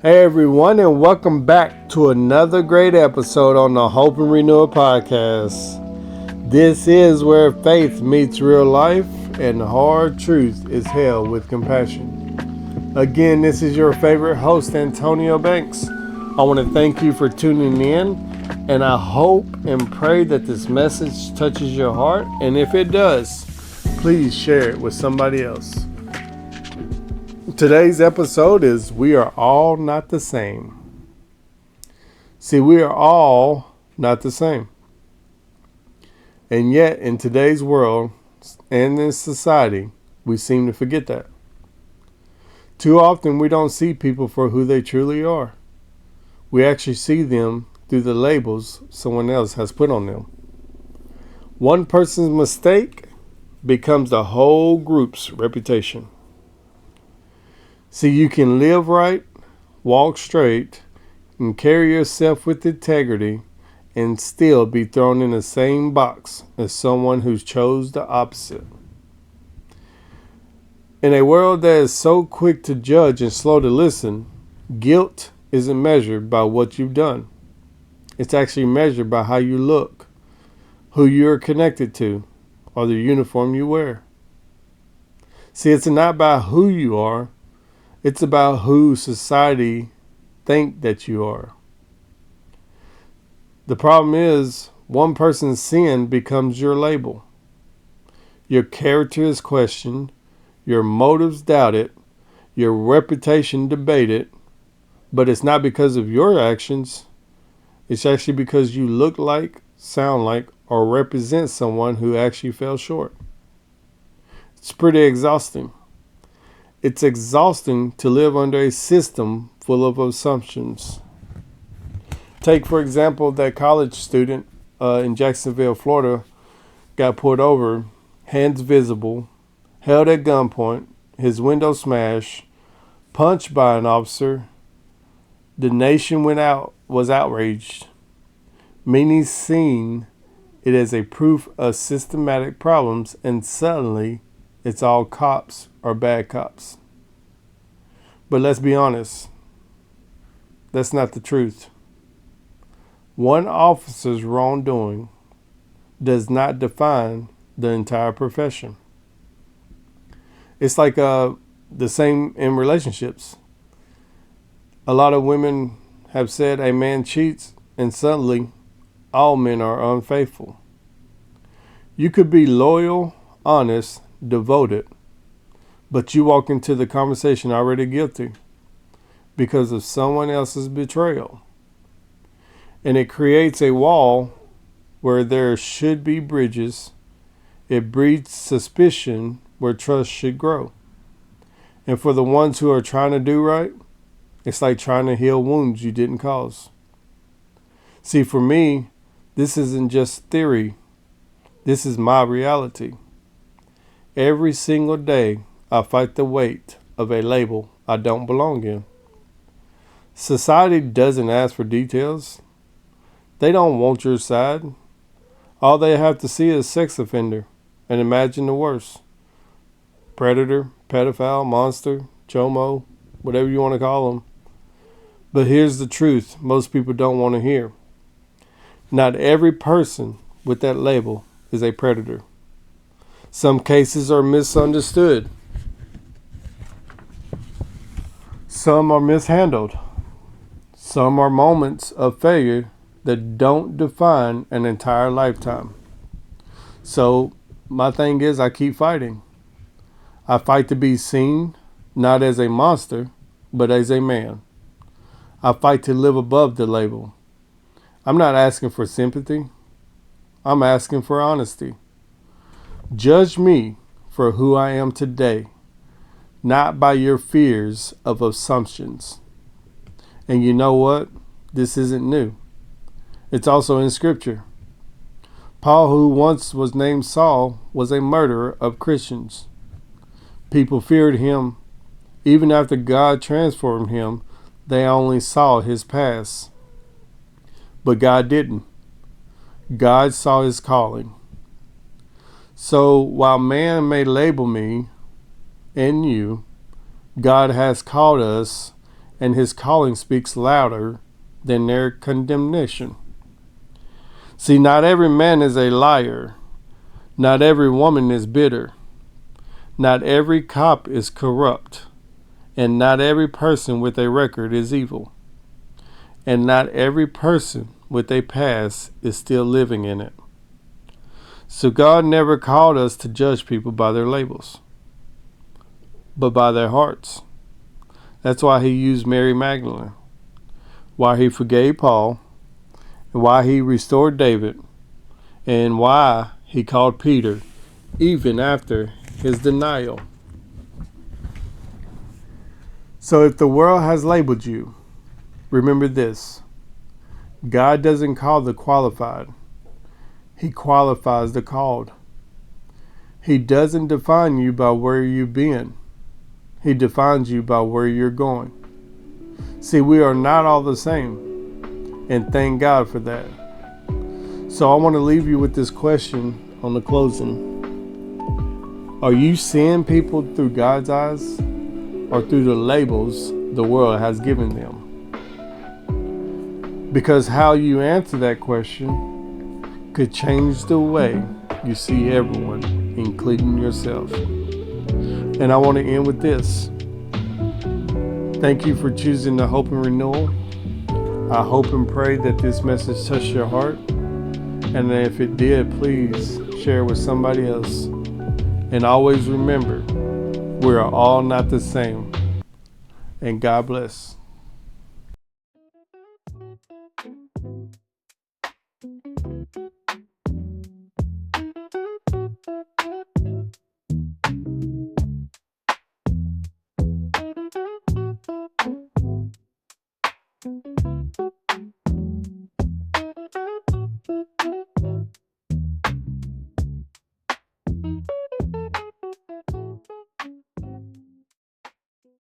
Hey everyone, and welcome back to another great episode on the Hope and Renewal podcast. This is where faith meets real life and hard truth is held with compassion. Again, this is your favorite host, Antonio Banks. I want to thank you for tuning in, and I hope and pray that this message touches your heart, and if it does, please share it with somebody else. Today's episode is We Are All Not the Same. See, we are all not the same. And yet, in today's world and in society, we seem to forget that. Too often, we don't see people for who they truly are. We actually see them through the labels someone else has put on them. One person's mistake becomes the whole group's reputation. See, you can live right, walk straight, and carry yourself with integrity and still be thrown in the same box as someone who chose the opposite. In a world that is so quick to judge and slow to listen, guilt isn't measured by what you've done. It's actually measured by how you look, who you're connected to, or the uniform you wear. See, it's not about who you are. It's about who society think that you are. The problem is, one person's sin becomes your label. Your character is questioned, your motives doubted, your reputation debated, but it's not because of your actions. It's actually because you look like, sound like, or represent someone who actually fell short. It's pretty exhausting. It's exhausting to live under a system full of assumptions. Take, for example, that college student in Jacksonville, Florida, got pulled over, hands visible, held at gunpoint, his window smashed, punched by an officer. The nation was outraged. Many seen it as a proof of systematic problems, and suddenly it's all cops or bad cops. But let's be honest, that's not the truth. One officer's wrongdoing does not define the entire profession. It's like the same in relationships. A lot of women have said a man cheats, and suddenly all men are unfaithful. You could be loyal, honest, devoted, but you walk into the conversation already guilty because of someone else's betrayal. And it creates a wall where there should be bridges. It breeds suspicion where trust should grow. And for the ones who are trying to do right, it's like trying to heal wounds you didn't cause. See, for me, this isn't just theory. This is my reality. Every single day, I fight the weight of a label I don't belong in. Society doesn't ask for details. They don't want your side. All they have to see is sex offender and imagine the worst. Predator, pedophile, monster, chomo, whatever you want to call them. But here's the truth most people don't want to hear. Not every person with that label is a predator. Some cases are misunderstood. Some are mishandled. Some are moments of failure that don't define an entire lifetime. So my thing is, I keep fighting. I fight to be seen, not as a monster, but as a man. I fight to live above the label. I'm not asking for sympathy. I'm asking for honesty. Judge me for who I am today, not by your fears of assumptions. And you know what? This isn't new. It's also in Scripture. Paul, who once was named Saul, was a murderer of Christians. People feared him. Even after God transformed him, they only saw his past. But God didn't. God saw his calling. So while man may label me and you, God has called us and his calling speaks louder than their condemnation. See, not every man is a liar. Not every woman is bitter. Not every cop is corrupt. And not every person with a record is evil. And not every person with a past is still living in it. So God never called us to judge people by their labels, but by their hearts. That's why he used Mary Magdalene, why he forgave Paul, and why he restored David, and why he called Peter even after his denial. So if the world has labeled you, remember this: God doesn't call the qualified. He qualifies the called. He doesn't define you by where you've been. He defines you by where you're going. See, we are not all the same, and thank God for that. So I want to leave you with this question on the closing. Are you seeing people through God's eyes or through the labels the world has given them? Because how you answer that question could change the way you see everyone, including yourself. And I want to end with this. Thank you for choosing the Hope and Renewal. I hope and pray that this message touched your heart. And if it did, please share with somebody else. And always remember, we are all not the same. And God bless.